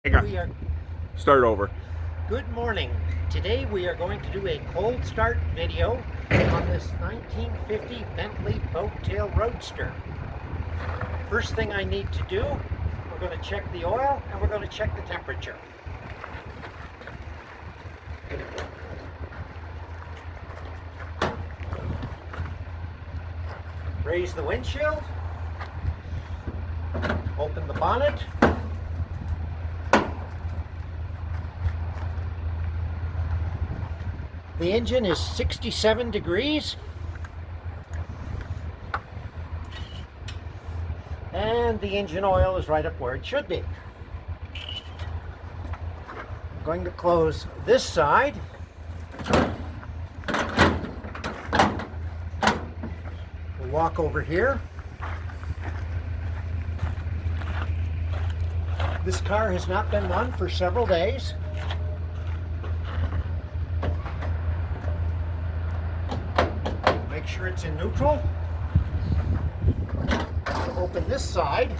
Hang on. Start over. Good morning. Today we are going to do a cold start video on this 1950 Bentley Boattail Roadster. First thing I need to do, we're going to check the oil and we're going to check the temperature. Raise the windshield. Open the bonnet. The engine is 67 degrees. And the engine oil is right up where it should be. I'm going to close this side. We'll walk over here. This car has not been run for several days. Make sure it's in neutral. Open this side.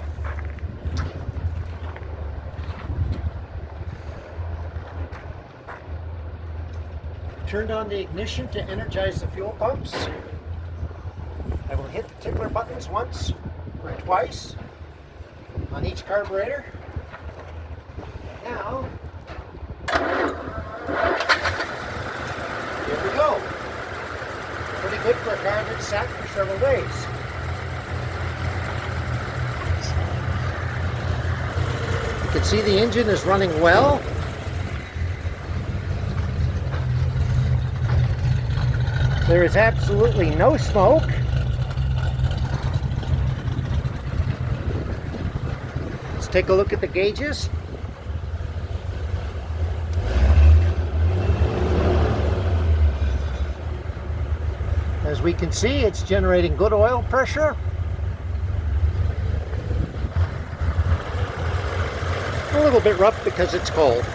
Turned on the ignition to energize the fuel pumps. I will hit the tickler buttons once or twice on each carburetor. Now, here we go. Pretty good for a car that sat for several days. You can see the engine is running well. There is absolutely no smoke. Let's take a look at the gauges. As we can see, it's generating good oil pressure. A little bit rough because it's cold.